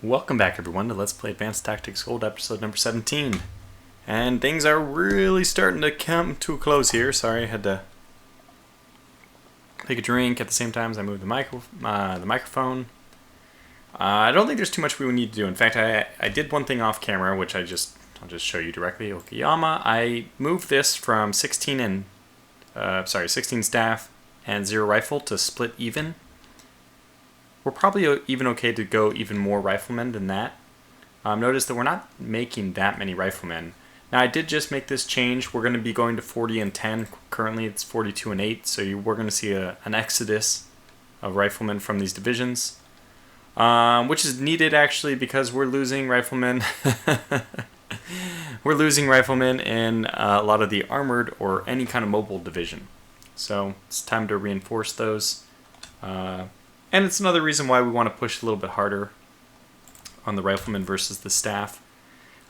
Welcome back everyone to Let's Play Advanced Tactics Gold episode number 17. And things are really starting to come to a close here. Sorry, I had to take a drink at the same time as I moved the microphone. I don't think there's too much we need to do. In fact, I did one thing off camera, which I'll just show you directly. Okayama, I moved this from 16 staff and 0 rifle to split even. We're probably even okay to go even more riflemen than that. Notice that we're not making that many riflemen. Now I did just make this change. We're going to be going to 40 and 10. Currently it's 42 and 8, so we're going to see an exodus of riflemen from these divisions. Which is needed actually because we're losing riflemen. We're losing riflemen in a lot of the armored or any kind of mobile division. So it's time to reinforce those. And it's another reason why we want to push a little bit harder on the riflemen versus the staff.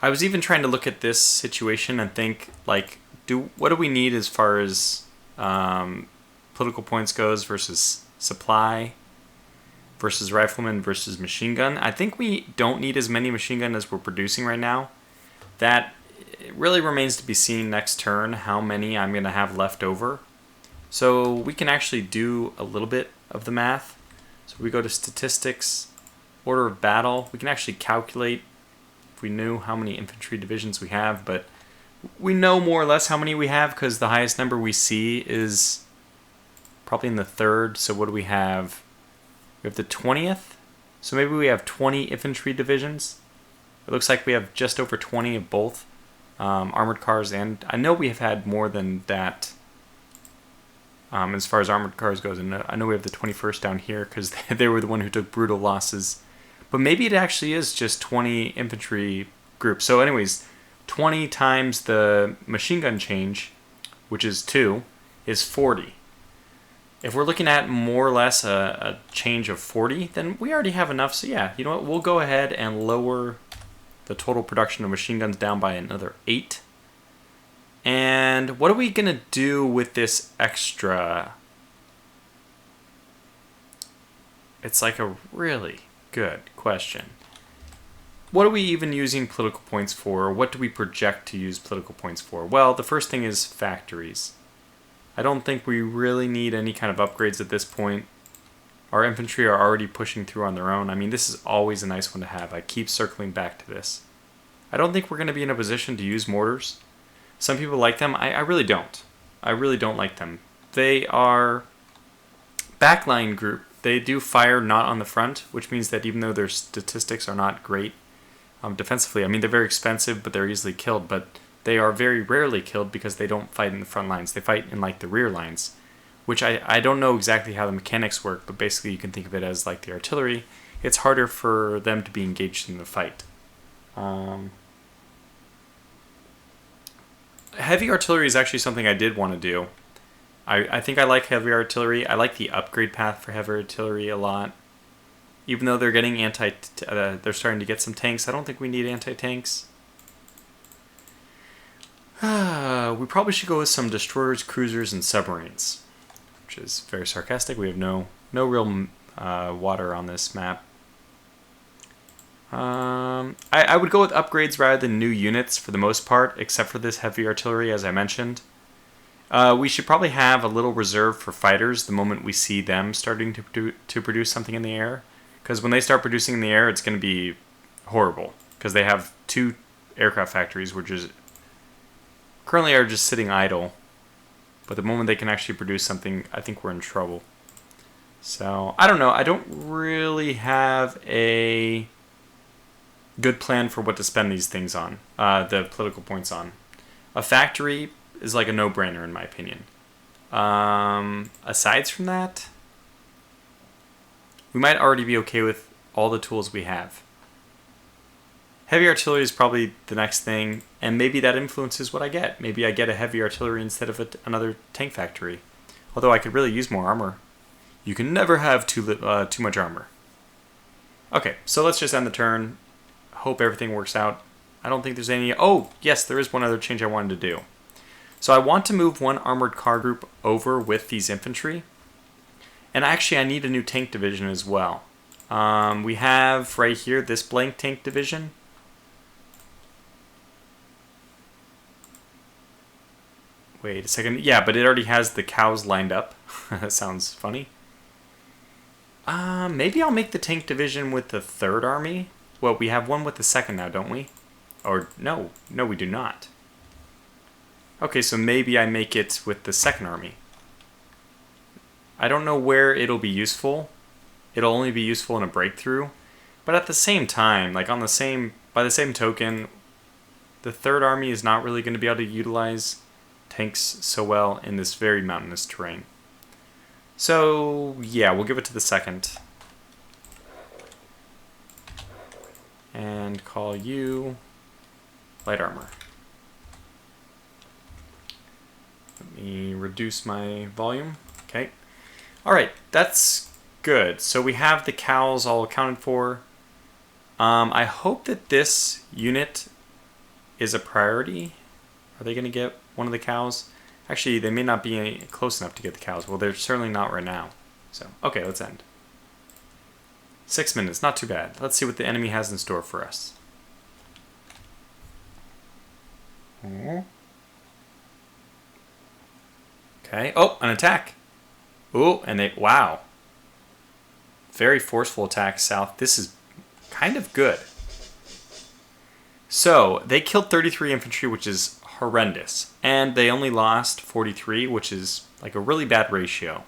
I was even trying to look at this situation and think, like, what do we need as far as political points goes versus supply versus riflemen versus machine gun? I think we don't need as many machine gun as we're producing right now. That really remains to be seen next turn, how many I'm going to have left over. So we can actually do a little bit of the math. So we go to statistics, order of battle. We can actually calculate if we knew how many infantry divisions we have, but we know more or less how many we have because the highest number we see is probably in the 3rd. So what do we have? We have the 20th. So maybe we have 20 infantry divisions. It looks like we have just over 20 of both armored cars, and I know we have had more than that. As far as armored cars goes, and I know we have the 21st down here because they were the one who took brutal losses. But maybe it actually is just 20 infantry groups. So anyways, 20 times the machine gun change, which is 2, is 40. If we're looking at more or less a change of 40, then we already have enough. So yeah, you know what? We'll go ahead and lower the total production of machine guns down by another 8. And what are we going to do with this extra? It's like a really good question. What are we even using political points for? What do we project to use political points for? Well, the first thing is factories. I don't think we really need any kind of upgrades at this point. Our infantry are already pushing through on their own. I mean, this is always a nice one to have. I keep circling back to this. I don't think we're going to be in a position to use mortars. Some people like them. I really don't. I really don't like them. They are backline group. They do fire not on the front, which means that even though their statistics are not great defensively, I mean, they're very expensive, but they're easily killed. But they are very rarely killed because they don't fight in the front lines. They fight in like the rear lines, which I don't know exactly how the mechanics work, but basically you can think of it as like the artillery. It's harder for them to be engaged in the fight. Heavy artillery is actually something I did want to do. I think I like heavy artillery. I like the upgrade path for heavy artillery a lot. Even though they're getting they're starting to get some tanks. I don't think we need anti-tanks. We probably should go with some destroyers, cruisers, and submarines, which is very sarcastic. We have no real water on this map. I would go with upgrades rather than new units for the most part, except for this heavy artillery, as I mentioned. We should probably have a little reserve for fighters the moment we see them starting to produce something in the air. Because when they start producing in the air, it's going to be horrible. Because they have 2 aircraft factories, which is currently are just sitting idle. But the moment they can actually produce something, I think we're in trouble. So, I don't know. I don't really have a good plan for what to spend these things on, the political points on. A factory is like a no-brainer in my opinion. Aside from that, we might already be okay with all the tools we have. Heavy artillery is probably the next thing, and maybe that influences what I get. Maybe I get a heavy artillery instead of another tank factory. Although I could really use more armor. You can never have too much armor. Okay, so let's just end the turn. Hope everything works out. I don't think there's any... Oh, yes, there is one other change I wanted to do. So I want to move one armored car group over with these infantry. And actually, I need a new tank division as well. We have right here this blank tank division. Wait a second. Yeah, but it already has the cows lined up. That sounds funny. Maybe I'll make the tank division with the 3rd Army. Well, we have one with the 2nd now, don't we? Or, no, we do not. Okay, so maybe I make it with the 2nd Army. I don't know where it'll be useful. It'll only be useful in a breakthrough. But at the same time, like by the same token, the 3rd Army is not really going to be able to utilize tanks so well in this very mountainous terrain. So, yeah, we'll give it to the 2nd. And call you light armor. Let me reduce my volume. Okay. Alright, that's good. So we have the cows all accounted for. I hope that this unit is a priority. Are they going to get one of the cows? Actually, they may not be close enough to get the cows. Well, they're certainly not right now. So, okay, let's end. 6 minutes, not too bad. Let's see what the enemy has in store for us. Okay, oh, an attack. Oh, and they, wow. Very forceful attack south. This is kind of good. So, they killed 33 infantry, which is horrendous. And they only lost 43, which is like a really bad ratio.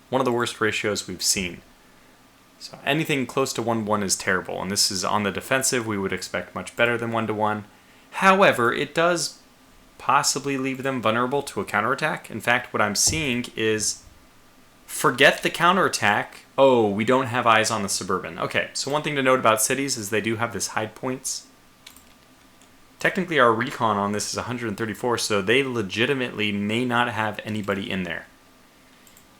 One of the worst ratios we've seen. So anything close to 1-1 is terrible. And this is on the defensive. We would expect much better than 1-1. However, it does possibly leave them vulnerable to a counterattack. In fact, what I'm seeing is forget the counterattack. Oh, we don't have eyes on the suburban. Okay, so one thing to note about cities is they do have this hide points. Technically, our recon on this is 134, so they legitimately may not have anybody in there.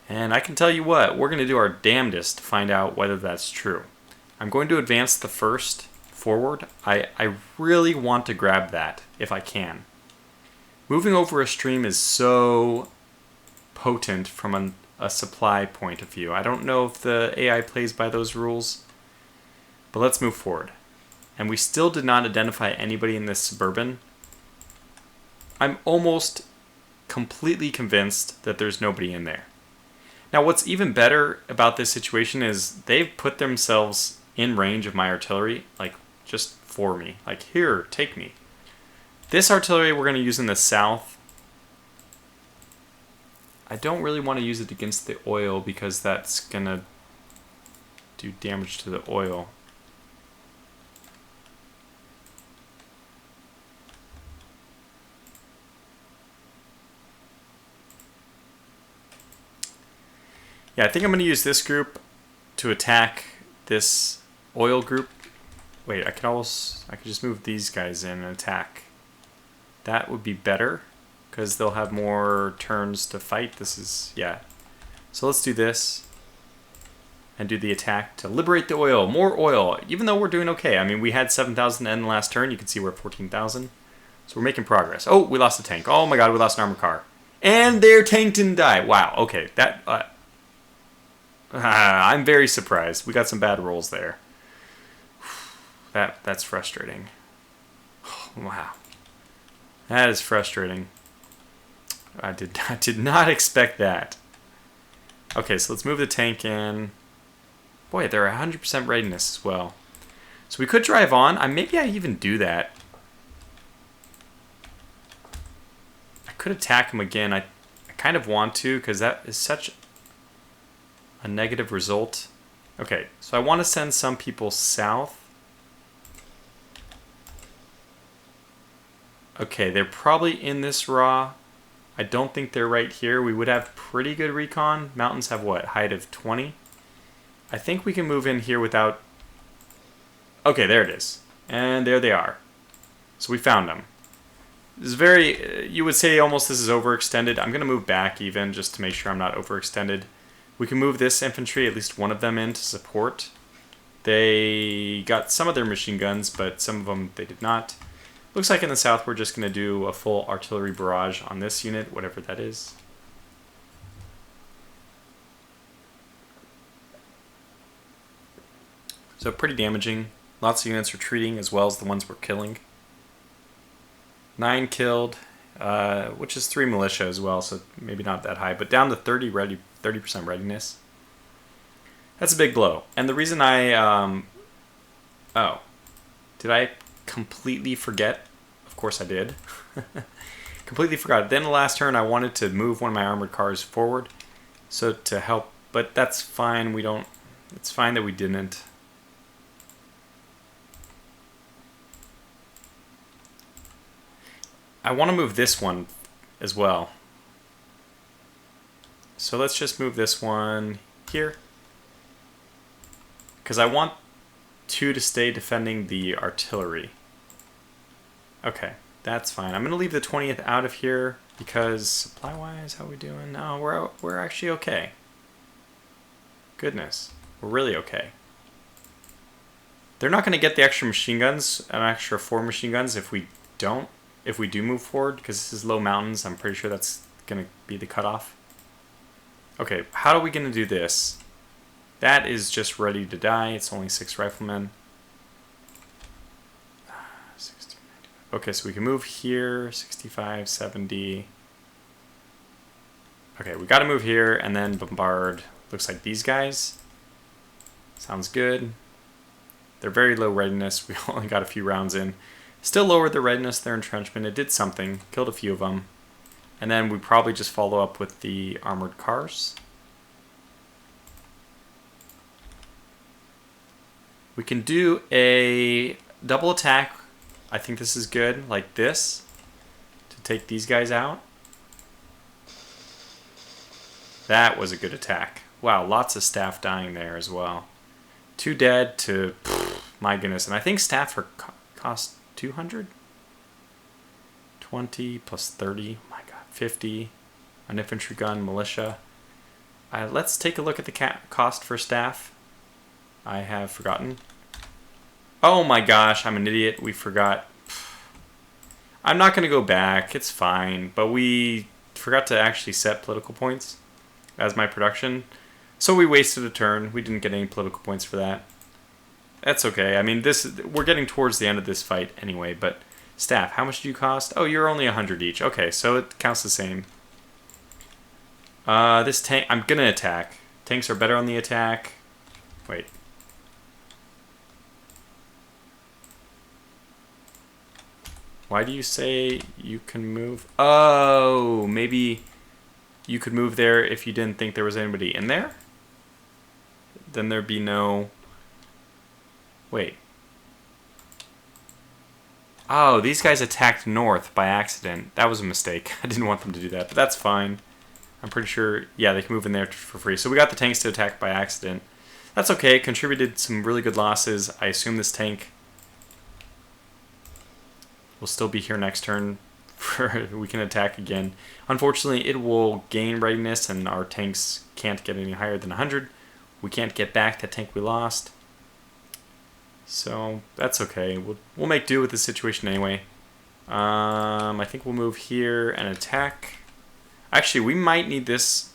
And I can tell you what, we're going to do our damnedest to find out whether that's true. I'm going to advance the 1st forward. I really want to grab that, if I can. Moving over a stream is so potent from a supply point of view. I don't know if the AI plays by those rules, but let's move forward. And we still did not identify anybody in this suburban. I'm almost completely convinced that there's nobody in there. Now, what's even better about this situation is they've put themselves in range of my artillery, like, just for me. Like, here, take me. This artillery we're going to use in the south. I don't really want to use it against the oil because that's going to do damage to the oil. Yeah, I think I'm going to use this group to attack this oil group. Wait, I could just move these guys in and attack. That would be better, because they'll have more turns to fight. This is, yeah. So let's do this, and do the attack to liberate the oil. More oil, even though we're doing okay. I mean, we had 7,000 in the last turn. You can see we're at 14,000. So we're making progress. Oh, we lost a tank. Oh my god, we lost an armored car. And their tank didn't die. Wow, okay. I'm very surprised. We got some bad rolls there. That's frustrating. Wow. That is frustrating. I did not expect that. Okay, so let's move the tank in. Boy, they're 100% readiness as well. So we could drive on. Maybe I even do that. I could attack him again. I kind of want to, because that is such a negative result. Okay, so I want to send some people south. Okay, they're probably in this raw. I don't think they're right here. We would have pretty good recon. Mountains have what? Height of 20? I think we can move in here without... Okay, there it is. And there they are. So we found them. This is very... You would say almost this is overextended. I'm going to move back even just to make sure I'm not overextended. We can move this infantry, at least one of them, in to support. They got some of their machine guns, but some of them they did not. Looks like in the south we're just going to do a full artillery barrage on this unit, whatever that is. So pretty damaging. Lots of units retreating as well as the ones we're killing. 9 killed, which is 3 militia as well, so maybe not that high, but down to 30% readiness. That's a big blow. And the reason oh, did I completely forget? Of course I did. Completely forgot. Then the last turn I wanted to move one of my armored cars forward, so to help, but that's fine. It's fine that we didn't. I want to move this one as well. So let's just move this one here, because I want 2 to stay defending the artillery. Okay, that's fine. I'm going to leave the 20th out of here because supply-wise, how are we doing? No, we're actually okay. Goodness, we're really okay. They're not going to get the extra machine guns, an extra 4 machine guns if we do move forward, because this is low mountains. I'm pretty sure that's going to be the cutoff. Okay, how are we going to do this? That is just ready to die. It's only 6 riflemen. 60, okay, so we can move here. 65, 70. Okay, we got to move here and then bombard. Looks like these guys. Sounds good. They're very low readiness. We only got a few rounds in. Still lowered the readiness of their entrenchment. It did something. Killed a few of them. And then we probably just follow up with the armored cars. We can do a double attack. I think this is good, like this, to take these guys out. That was a good attack. Wow, lots of staff dying there as well. 2 dead to, my goodness. And I think staff cost 200? 20 plus 30, oh my god, 50. An infantry gun, militia. Let's take a look at the cost for staff. I have forgotten. Oh my gosh, I'm an idiot. We forgot. I'm not going to go back. It's fine. But we forgot to actually set political points as my production. So we wasted a turn. We didn't get any political points for that. That's okay. I mean, we're getting towards the end of this fight anyway. But staff, how much do you cost? Oh, you're only 100 each. Okay, so it counts the same. This tank, I'm going to attack. Tanks are better on the attack. Wait. Why do you say you can move? Oh, maybe you could move there if you didn't think there was anybody in there? Then there'd be no... Wait. Oh, these guys attacked north by accident. That was a mistake. I didn't want them to do that, but that's fine. I'm pretty sure, yeah, they can move in there for free. So we got the tanks to attack by accident. That's okay. It contributed some really good losses. I assume this tank will still be here next turn. We can attack again. Unfortunately, it will gain readiness, and our tanks can't get any higher than 100. We can't get back that tank we lost. So that's okay. We'll make do with the situation anyway. I think we'll move here and attack. Actually, we might need this.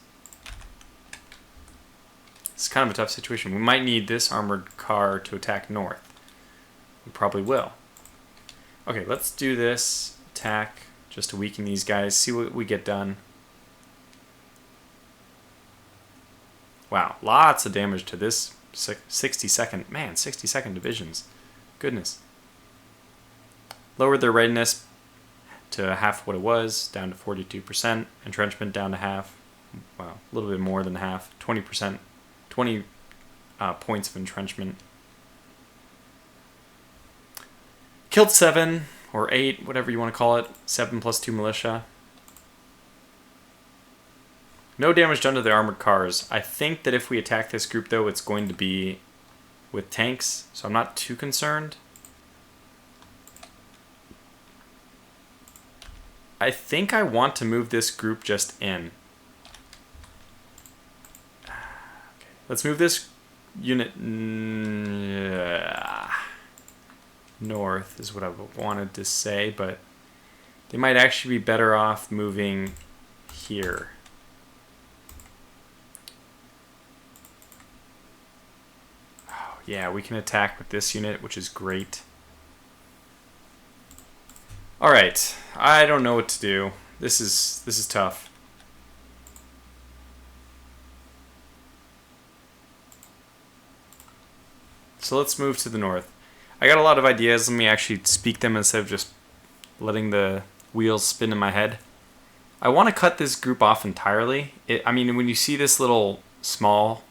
It's kind of a tough situation. We might need this armored car to attack north. We probably will. Okay, let's do this attack just to weaken these guys, see what we get done. Wow, lots of damage to this 60-second, man, 60-second divisions. Goodness. Lowered their readiness to half what it was, down to 42%. Entrenchment down to half. Wow, a little bit more than half. 20%, 20 points of entrenchment. Killed 7 or 8, whatever you want to call it. 7 plus 2 militia. No damage done to the armored cars. I think that if we attack this group, though, it's going to be with tanks, so I'm not too concerned. I think I want to move this group just in. Okay. Let's move this unit north is what I wanted to say, but they might actually be better off moving here. Oh, Yeah, we can attack with this unit, which is great. Alright, I don't know what to do. This is tough. So let's move to the north. I got a lot of ideas. Let me actually speak them instead of just letting the wheels spin in my head. I want to cut this group off entirely. I mean, when you see this little small,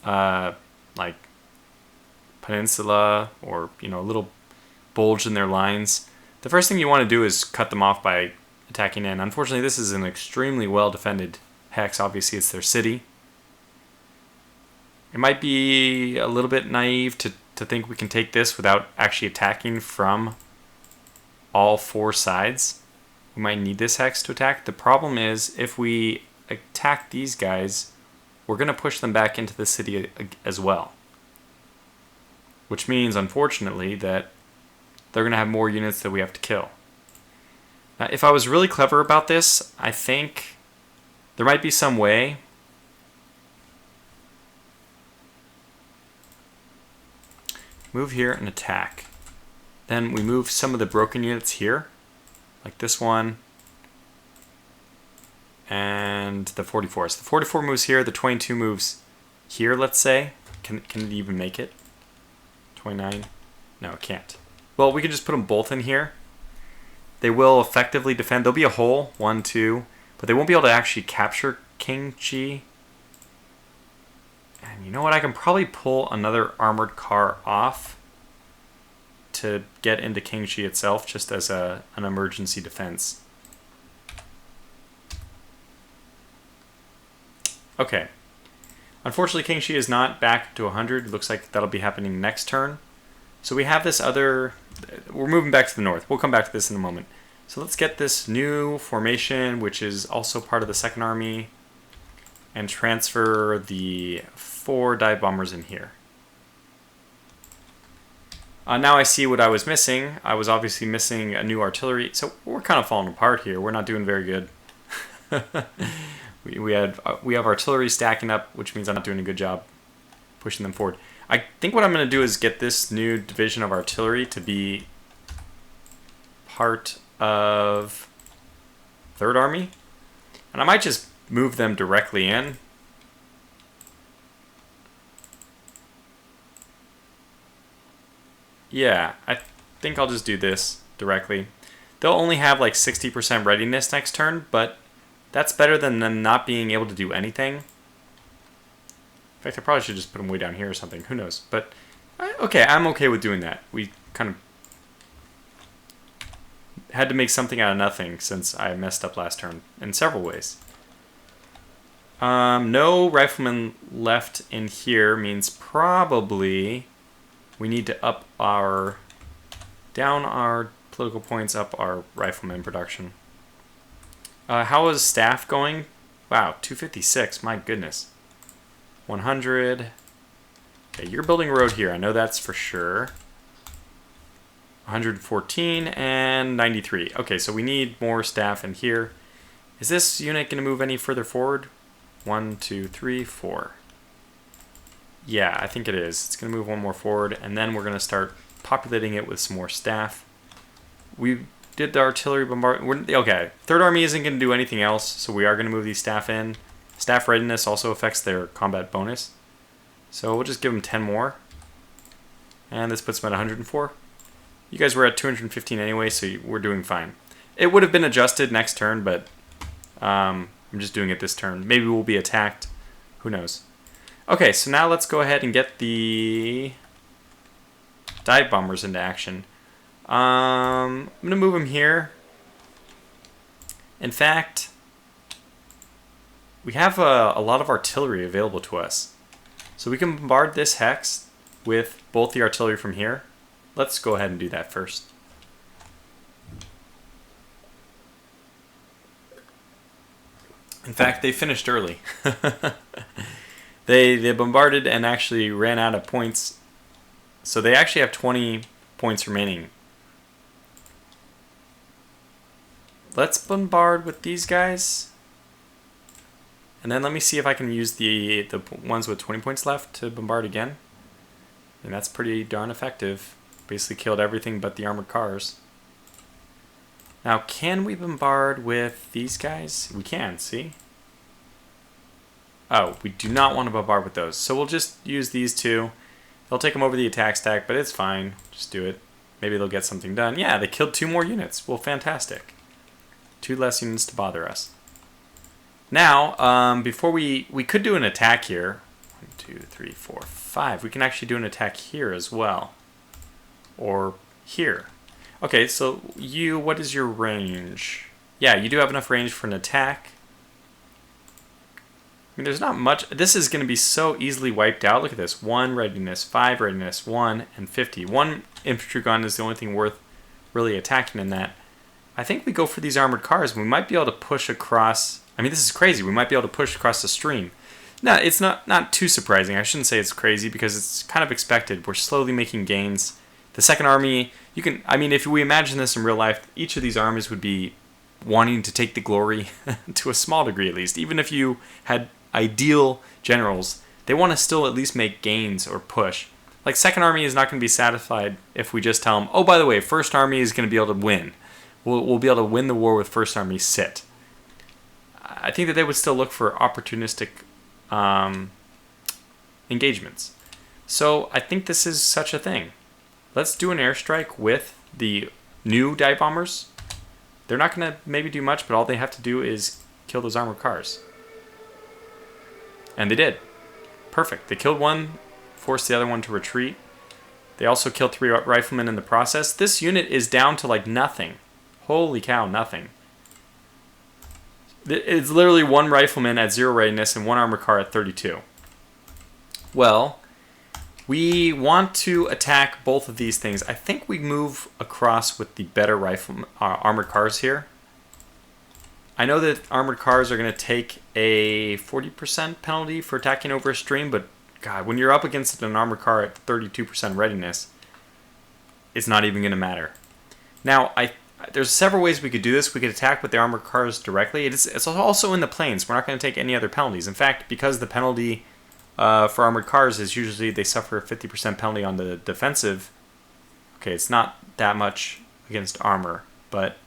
like, peninsula or, you know, a little bulge in their lines, the first thing you want to do is cut them off by attacking in. Unfortunately, this is an extremely well-defended hex. Obviously, it's their city. It might be a little bit naive to think we can take this without actually attacking from all four sides. We might need this hex to attack. The problem is, if we attack these guys, we're going to push them back into the city as well. Which means, unfortunately, that they're going to have more units that we have to kill. Now, if I was really clever about this, I think there might be some way move here and attack. Then we move some of the broken units here, like this one, and the 44. So the 44 moves here, the 22 moves here, let's say. Can it even make it? 29? No, it can't. Well, we can just put them both in here. They will effectively defend. There'll be a hole, 1, 2, but they won't be able to actually capture King Chi. And you know what? I can probably pull another armored car off to get into King Chi itself, just as an emergency defense. Okay. Unfortunately, King Chi is not back to 100. It looks like that'll be happening next turn. So we have this other... We're moving back to the north. We'll come back to this in a moment. So let's get this new formation, which is also part of the Second Army, and transfer the 4 dive bombers in here. Now I see what I was missing. I was obviously missing a new artillery. So we're kind of falling apart here. We're not doing very good. we have artillery stacking up, which means I'm not doing a good job pushing them forward. I think what I'm going to do is get this new division of artillery to be part of Third Army. And I might just move them directly in. Yeah, I think I'll just do this directly. They'll only have like 60% readiness next turn, but that's better than them not being able to do anything. In fact, I probably should just put them way down here or something. Who knows? But, okay, I'm okay with doing that. We kind of had to make something out of nothing since I messed up last turn in several ways. No riflemen left in here means probably we need to up our, down our political points, up our rifleman production. How is staff going? Wow, 256, my goodness. 100. Okay, you're building a road here, I know that's for sure. 114 and 93. Okay, so we need more staff in here. Is this unit going to move any further forward? 1, 2, 3, 4. Yeah, I think it is. It's going to move one more forward, and then we're going to start populating it with some more staff. We did the artillery bombardment. Okay, Third Army isn't going to do anything else, so we are going to move these staff in. Staff readiness also affects their combat bonus. So we'll just give them 10 more. And this puts them at 104. You guys were at 215 anyway, so we're doing fine. It would have been adjusted next turn, but I'm just doing it this turn. Maybe we'll be attacked. Who knows? Okay, so now let's go ahead and get the dive bombers into action. I'm going to move them here. In fact, we have a lot of artillery available to us. So we can bombard this hex with both the artillery from here. Let's go ahead and do that first. In fact, they finished early. They bombarded and actually ran out of points. So they actually have 20 points remaining. Let's bombard with these guys. And then let me see if I can use the ones with 20 points left to bombard again. And that's pretty darn effective. Basically killed everything but the armored cars. Now, can we bombard with these guys? We can, see? Oh, we do not want to bombard with those. So we'll just use these two. They'll take them over the attack stack, but it's fine. Just do it. Maybe they'll get something done. Yeah, they killed 2 more units. Well, fantastic. 2 less units to bother us. Now, before we could do an attack here. 1, 2, 3, 4, 5. We can actually do an attack here as well. Or here. Okay, so what is your range? Yeah, you do have enough range for an attack. I mean, there's not much. This is going to be so easily wiped out. Look at this. 1 readiness, 5 readiness, 1, and 50. 1 infantry gun is the only thing worth really attacking in that. I think we go for these armored cars. We might be able to push across. I mean, this is crazy. We might be able to push across the stream. No, it's not too surprising. I shouldn't say it's crazy because it's kind of expected. We're slowly making gains. The second army, I mean, if we imagine this in real life, each of these armies would be wanting to take the glory to a small degree at least. Even if you had ideal generals, they want to still at least make gains or push. Like, second army is not going to be satisfied if we just tell them, oh, by the way, first army is going to be able to win. We'll be able to win the war with first army sit. I think that they would still look for opportunistic engagements. So I think this is such a thing. Let's do an airstrike with the new dive bombers. They're not going to maybe do much, but all they have to do is kill those armored cars. And they did. Perfect. They killed one, forced the other one to retreat. They also killed 3 riflemen in the process. This unit is down to like nothing. Holy cow, nothing. It's literally 1 rifleman at 0 readiness and 1 armored car at 32. Well, we want to attack both of these things. I think we move across with the better armored cars here. I know that armored cars are going to take a 40% penalty for attacking over a stream, but God, when you're up against an armored car at 32% readiness, it's not even going to matter. Now, there's several ways we could do this. We could attack with the armored cars directly. It's also in the plains. We're not going to take any other penalties. In fact, because the penalty for armored cars is usually they suffer a 50% penalty on the defensive. Okay, it's not that much against armor, but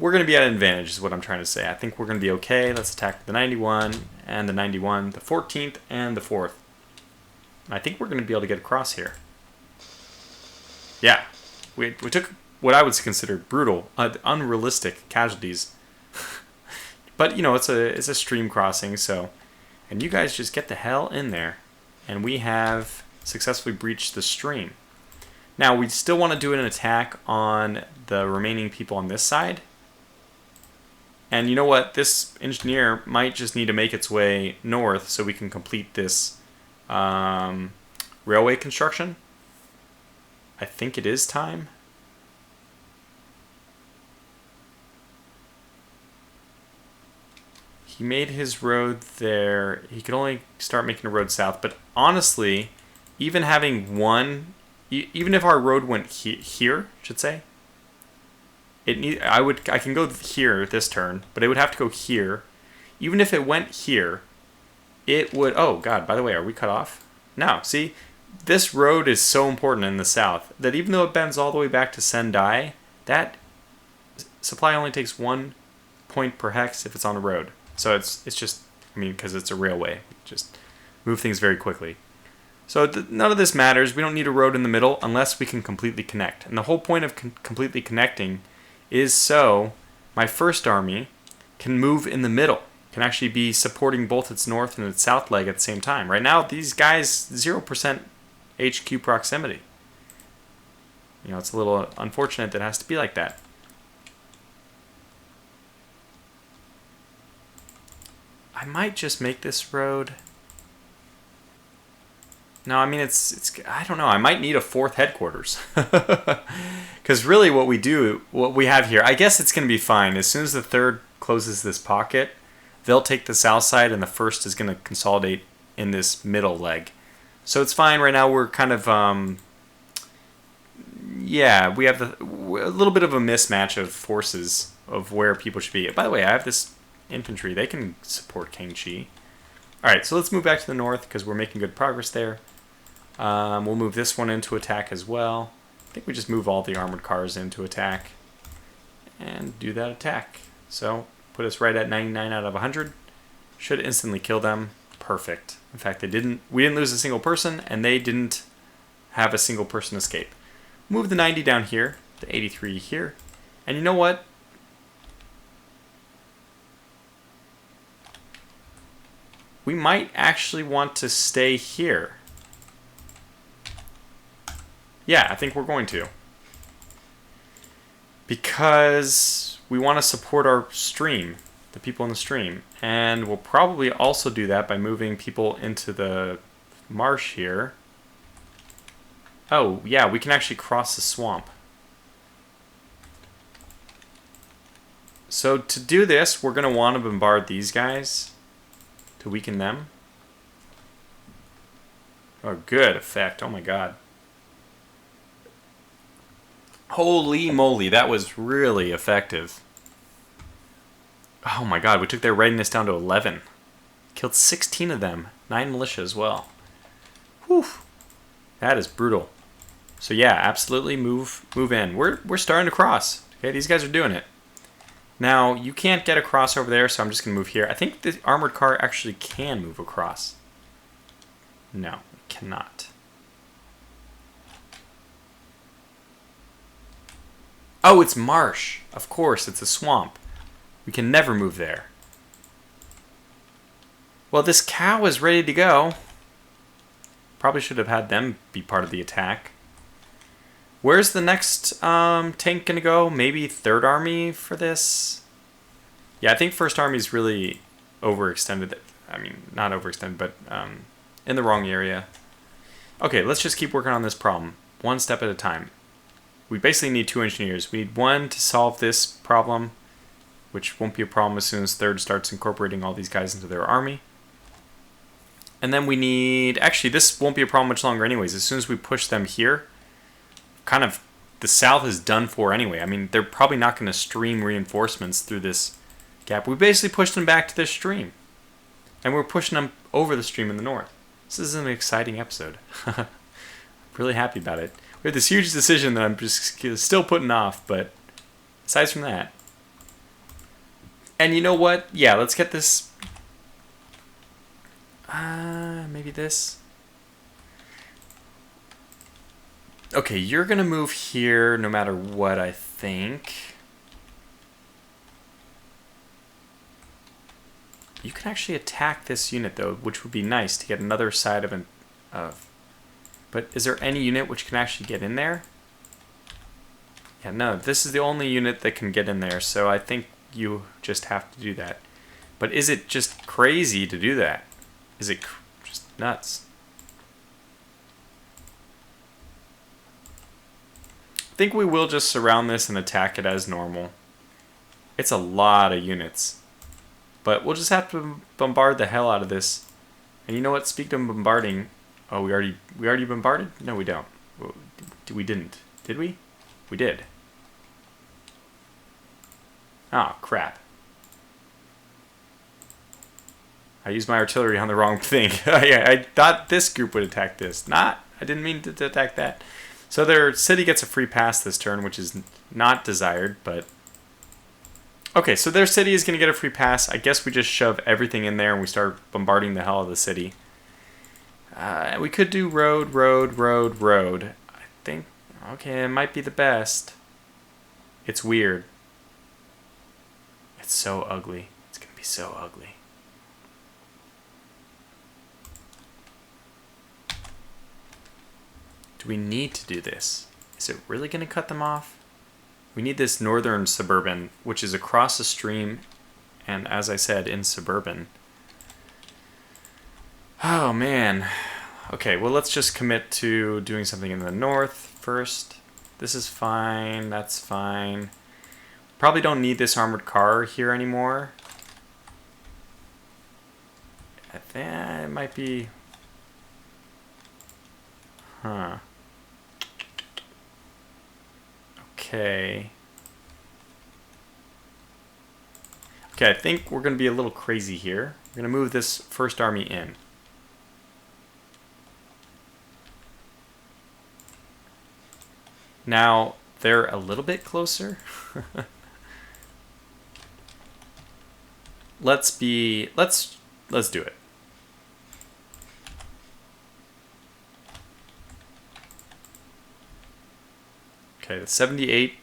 we're going to be at an advantage is what I'm trying to say. I think we're going to be okay. Let's attack the 91 and the 91, the 14th and the 4th. I think we're going to be able to get across here. Yeah, we took what I would consider brutal, unrealistic casualties. But, you know, it's a stream crossing, so... And you guys just get the hell in there. And we have successfully breached the stream. Now, we still want to do an attack on the remaining people on this side. And you know what? This engineer might just need to make its way north so we can complete this railway construction. I think it is time. He made his road there. He could only start making a road south. But honestly, even having one, even if our road went here, should say, I can go here this turn, but it would have to go here. Even if it went here, it would. Oh God! By the way, are we cut off? No. See, this road is so important in the south that even though it bends all the way back to Sendai, that supply only takes 1 point per hex if it's on a road. So it's just, I mean, because it's a railway, just move things very quickly. So none of this matters. We don't need a road in the middle unless we can completely connect. And the whole point of completely connecting is so my first army can move in the middle, can actually be supporting both its north and its south leg at the same time. Right now, these guys, 0% HQ proximity. You know, it's a little unfortunate that it has to be like that. I might just make this road. No, I mean, it's I don't know. I might need a 4th headquarters. Because really what we have here, I guess it's going to be fine. As soon as the 3rd closes this pocket, they'll take the south side and the 1st is going to consolidate in this middle leg. So it's fine. Right now we're kind of, yeah, we have a little bit of a mismatch of forces of where people should be. By the way, I have this infantry. They can support King Chi. Alright, so let's move back to the north because we're making good progress there. We'll move this one into attack as well. I think we just move all the armored cars into attack and do that attack. So put us right at 99 out of 100. Should instantly kill them. Perfect. In fact, we didn't lose a single person, and they didn't have a single person escape. Move the 90 down here, the 83 here. And you know what? We might actually want to stay here. Yeah, I think we're going to. Because we want to support our stream, the people in the stream. And we'll probably also do that by moving people into the marsh here. Oh, yeah, we can actually cross the swamp. So to do this, we're going to want to bombard these guys to weaken them. Oh, good effect. Oh my god. Holy moly, that was really effective. Oh my god, we took their readiness down to 11. Killed 16 of them. 9 militia as well. Whew. That is brutal. So yeah, absolutely move in. We're starting to cross. Okay, these guys are doing it. Now, you can't get across over there, so I'm just going to move here. I think the armored car actually can move across. No, it cannot. Oh, it's marsh. Of course, it's a swamp. We can never move there. Well, this cow is ready to go. Probably should have had them be part of the attack. Where's the next tank going to go? Maybe Third Army for this? Yeah, I think First Army is really overextended. I mean, not overextended, but in the wrong area. Okay, let's just keep working on this problem. One step at a time. We basically need 2 engineers. We need 1 to solve this problem, which won't be a problem as soon as Third starts incorporating all these guys into their army. And then we need... Actually, this won't be a problem much longer anyways. As soon as we push them here, kind of the south is done for anyway. I mean, they're probably not going to stream reinforcements through this gap. We basically pushed them back to this stream. And we're pushing them over the stream in the north. This is an exciting episode. Really happy about it. We had this huge decision that I'm just still putting off, but aside from that. And you know what? Yeah, let's get this. Maybe this. Okay, you're going to move here no matter what, I think. You can actually attack this unit, though, which would be nice to get another side of an... But is there any unit which can actually get in there? Yeah, no, this is the only unit that can get in there, so I think you just have to do that. But is it just crazy to do that? Is it just nuts? I think we will just surround this and attack it as normal. It's a lot of units. But we'll just have to bombard the hell out of this. And you know what? Speaking of bombarding... Oh, we already bombarded? No, we don't. We didn't. Did we? We did. Oh, crap. I used my artillery on the wrong thing. I thought this group would attack this. I didn't mean to attack that. So their city gets a free pass this turn, which is not desired, but... Okay, so their city is going to get a free pass. I guess we just shove everything in there and we start bombarding the hell out of the city. We could do road. I think, okay, it might be the best. It's weird. It's so ugly. It's going to be so ugly. Do we need to do this? Is it really going to cut them off? We need this northern suburban, which is across the stream, and as I said, in suburban. Oh, man. Okay, well, let's just commit to doing something in the north first. This is fine. That's fine. Probably don't need this armored car here anymore. I think it might be... Huh. Okay. Okay, I think we're going to be a little crazy here. We're going to move this first army in. Now, they're a little bit closer. Let's do it. Okay, the 78,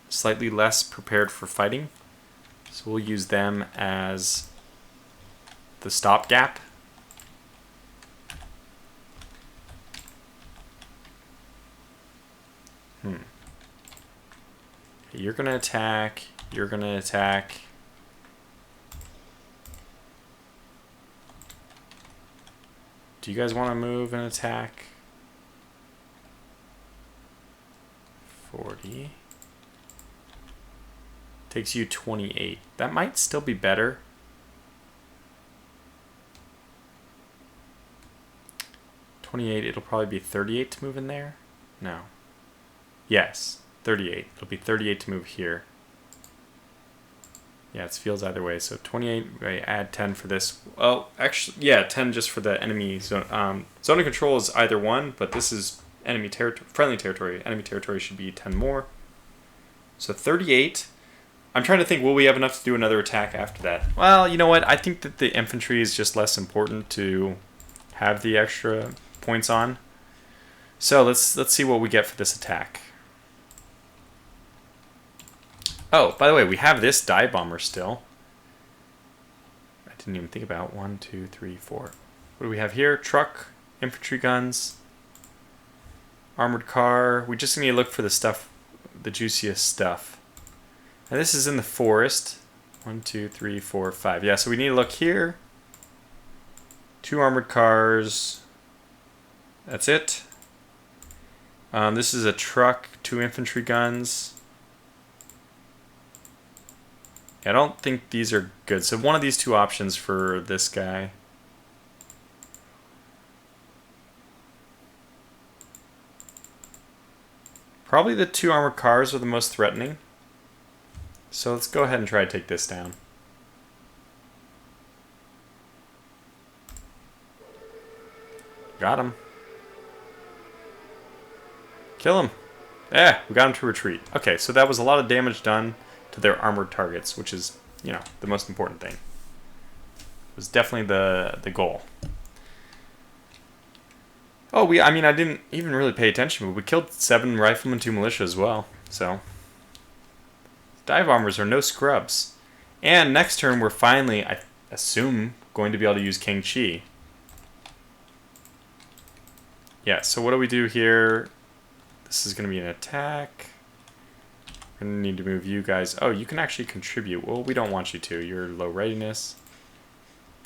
slightly less prepared for fighting. So we'll use them as the stopgap. You're gonna attack, you're gonna attack. Do you guys want to move and attack? 40. Takes you 28. That might still be better. It'll probably be 38 to move in there. No. Yes, 38. It'll be 38 to move here. Yeah, it feels either way. So 28, I add 10 for this. Oh, actually, yeah, 10 just for the enemy zone. Zone of control is either one, but this is enemy territory, friendly territory. Enemy territory should be 10 more. So 38. I'm trying to think, will we have enough to do another attack after that? Well, you know what? I think that the infantry is just less important to have the extra points on. So let's see what we get for this attack. Oh, by the way, we have this dive bomber still. I didn't even think about 1, 2, 3, 4. What do we have here? Truck, infantry guns, armored car. We just need to look for the stuff, the juiciest stuff. Now this is in the forest. 1, 2, 3, 4, 5. Yeah, so we need to look here. 2 armored cars. That's it. This is a truck, 2 infantry guns. I don't think these are good. So one of these 2 options for this guy. Probably the 2 armored cars are the most threatening. So let's go ahead and try to take this down. Got him. Kill him. Yeah, we got him to retreat. Okay, so that was a lot of damage done to their armored targets, which is, you know, the most important thing. It was definitely the goal. Oh, I mean, I didn't even really pay attention, but we killed 7 riflemen, 2 militia as well. So, dive bombers are no scrubs. And next turn, we're finally, I assume, going to be able to use King Chi. Yeah, so what do we do here? This is going to be an attack. We're going to need to move you guys. Oh, you can actually contribute. Well, we don't want you to. You're low readiness.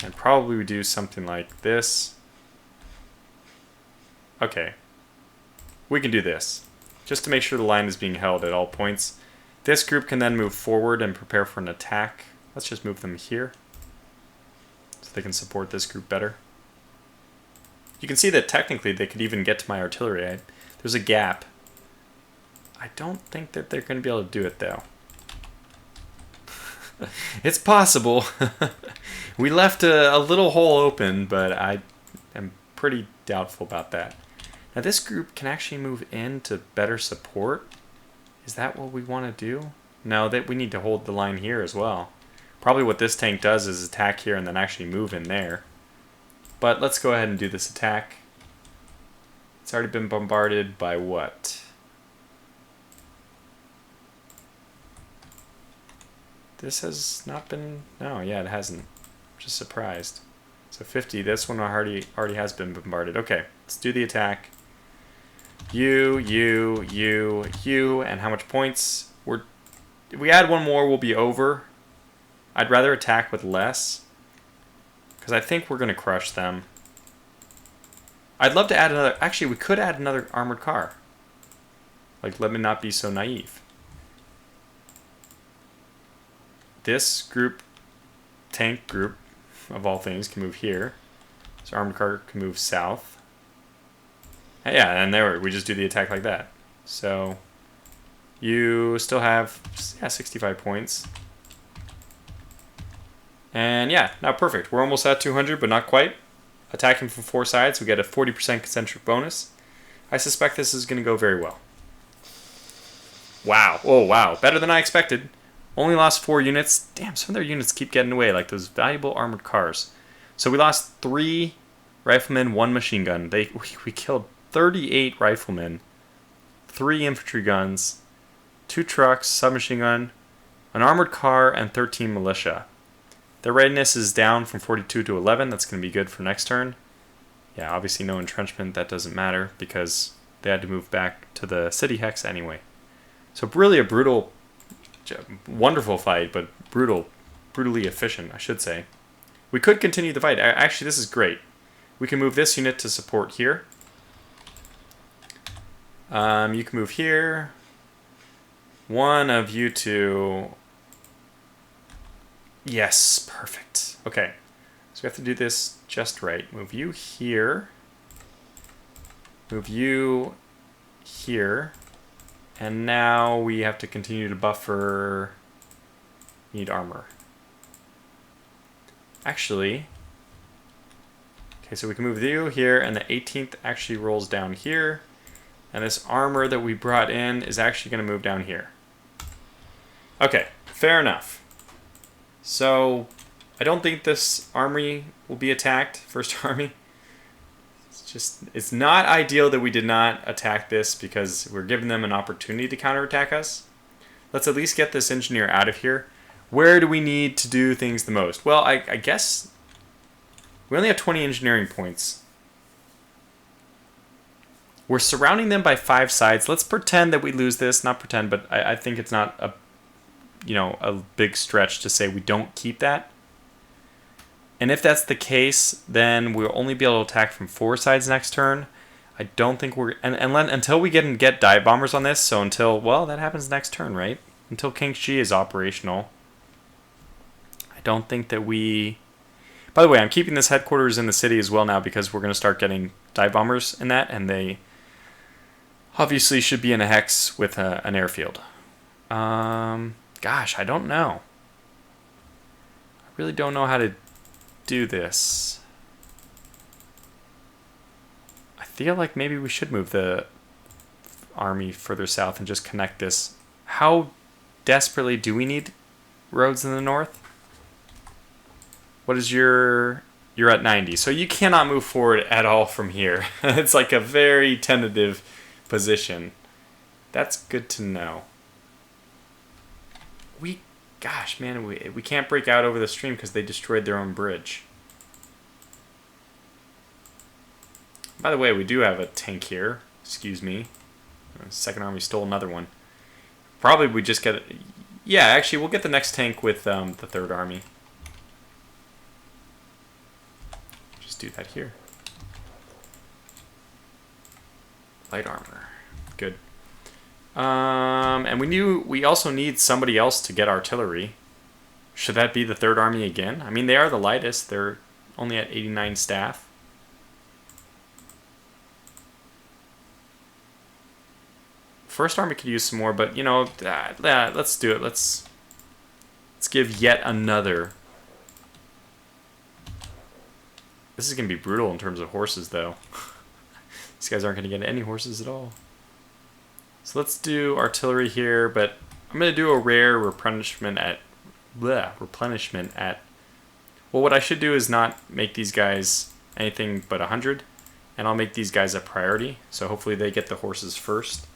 And probably we do something like this. Okay. We can do this. Just to make sure the line is being held at all points. This group can then move forward and prepare for an attack. Let's just move them here. So they can support this group better. You can see that technically they could even get to my artillery. There's a gap. I don't think that they're going to be able to do it, though. It's possible. We left a little hole open, but I am pretty doubtful about that. Now, this group can actually move in to better support. Is that what we want to do? No, that we need to hold the line here as well. Probably what this tank does is attack here and then actually move in there. But let's go ahead and do this attack. It's already been bombarded by what? This has not been... No, yeah, it hasn't. I'm just surprised. So 50, this one already has been bombarded. Okay, let's do the attack. You, and how much points? If we add one more, we'll be over. I'd rather attack with less, because I think we're going to crush them. I'd love to add another... Actually, we could add another armored car. Like, let me not be so naive. This group, tank group, of all things, can move here. So armored car can move south. Yeah, and there we just do the attack like that. So you still have 65 points. And yeah, now perfect. We're almost at 200, but not quite. Attacking from 4 sides, we get a 40% concentric bonus. I suspect this is going to go very well. Wow. Oh, wow. Better than I expected. Only lost 4 units. Damn, some of their units keep getting away, like those valuable armored cars. So we lost 3 riflemen, 1 machine gun. We killed 38 riflemen, 3 infantry guns, 2 trucks, submachine gun, an armored car, and 13 militia. Their readiness is down from 42 to 11. That's going to be good for next turn. Yeah, obviously no entrenchment. That doesn't matter because they had to move back to the city hex anyway. So really a brutal, wonderful fight, but brutally efficient, I should say. We could continue the fight. Actually, this is great. We can move this unit to support here. You can move here. One of you two. Yes, perfect. Okay, so we have to do this just right. Move you here. Move you here. And now we have to continue to buffer. Need armor. Actually, okay, so we can move you here, and the 18th actually rolls down here. And this armor that we brought in is actually going to move down here. Okay, fair enough. So, I don't think this army will be attacked, first army. It's not ideal that we did not attack this because we're giving them an opportunity to counterattack us. Let's at least get this engineer out of here. Where do we need to do things the most? Well, I guess we only have 20 engineering points. We're surrounding them by 5 sides. Let's pretend that we lose this. Not pretend, but I think it's not a big stretch to say we don't keep that. And if that's the case, then we'll only be able to attack from 4 sides next turn. I don't think we're... until we get dive bombers on this, so until... Well, that happens next turn, right? Until King Shi is operational. I don't think that we... By the way, I'm keeping this headquarters in the city as well now because we're going to start getting dive bombers in that, and they obviously should be in a hex with an airfield. Gosh, I don't know. I really don't know how to do this. I feel like maybe we should move the army further south and just connect this. How desperately do we need roads in the north? What is your... You're at 90, so you cannot move forward at all from here. It's like a very tentative position. That's good to know. Gosh, man, we can't break out over the stream because they destroyed their own bridge. By the way, we do have a tank here. Excuse me. Second Army stole another one. Probably we just get... Yeah, actually, we'll get the next tank with the Third Army. Just do that here. Light armor. Good. And we also need somebody else to get artillery. Should that be the Third Army again? I mean, they are the lightest. They're only at 89 staff. First Army could use some more, but, let's do it. Let's give yet another. This is going to be brutal in terms of horses, though. These guys aren't going to get any horses at all. So let's do artillery here, but I'm going to do a rare replenishment at... Well, what I should do is not make these guys anything but 100, and I'll make these guys a priority, so hopefully they get the horses first.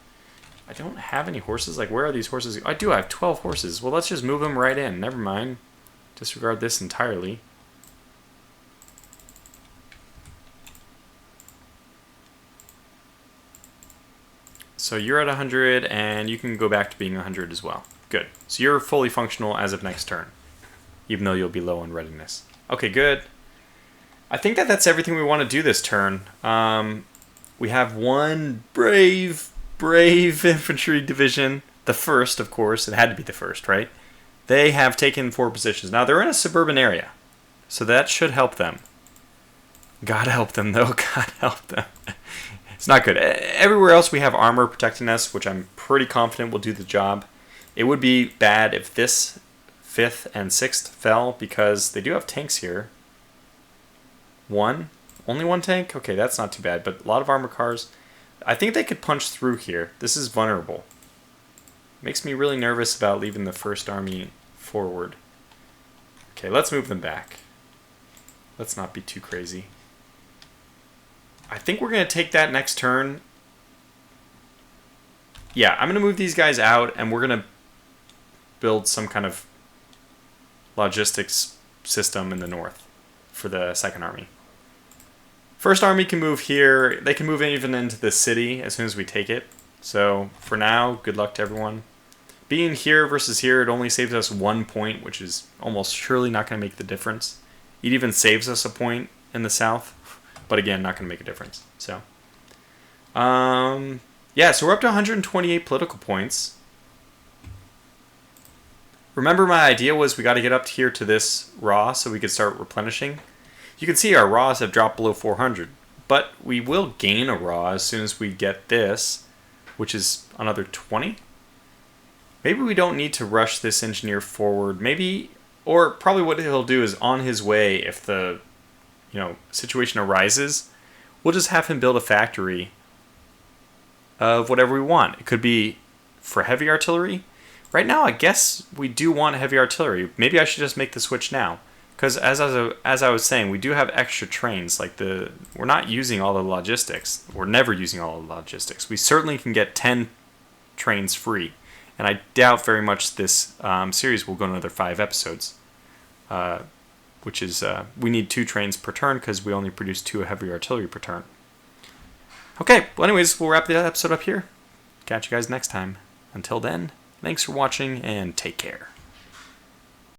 I don't have any horses. Like, where are these horses? I do have 12 horses. Well, let's just move them right in. Never mind. Disregard this entirely. So you're at 100, and you can go back to being 100 as well. Good. So you're fully functional as of next turn, even though you'll be low on readiness. Okay, good. I think that's everything we want to do this turn. We have one brave infantry division. The first, of course. It had to be the first, right? They have taken 4 positions. Now, they're in a suburban area, so that should help them. God help them, though. God help them. It's not good. Everywhere else we have armor protecting us, which I'm pretty confident will do the job. It would be bad if this 5th and 6th fell, because they do have tanks here. Only one tank? Okay, that's not too bad, but a lot of armor cars. I think they could punch through here. This is vulnerable. Makes me really nervous about leaving the first army forward. Okay, let's move them back. Let's not be too crazy. I think we're going to take that next turn. Yeah, I'm going to move these guys out, and we're going to build some kind of logistics system in the north for the second army. First army can move here. They can move even into the city as soon as we take it. So for now, good luck to everyone. Being here versus here, it only saves us 1 point, which is almost surely not going to make the difference. It even saves us a point in the south, but again, not going to make a difference. So, yeah, so we're up to 128 political points. Remember, my idea was we got to get up here to this raw so we could start replenishing. You can see our raws have dropped below 400, but we will gain a raw as soon as we get this, which is another 20. Maybe we don't need to rush this engineer forward. Maybe, or probably what he'll do is on his way, if the situation arises, we'll just have him build a factory of whatever we want. It could be for heavy artillery. Right now, I guess we do want heavy artillery. Maybe I should just make the switch now. Because as I was saying, we do have extra trains. Like we're not using all the logistics. We're never using all the logistics. We certainly can get 10 trains free. And I doubt very much this series will go another 5 episodes. Which is, we need 2 trains per turn because we only produce 2 heavy artillery per turn. Okay, well anyways, we'll wrap the episode up here. Catch you guys next time. Until then, thanks for watching and take care.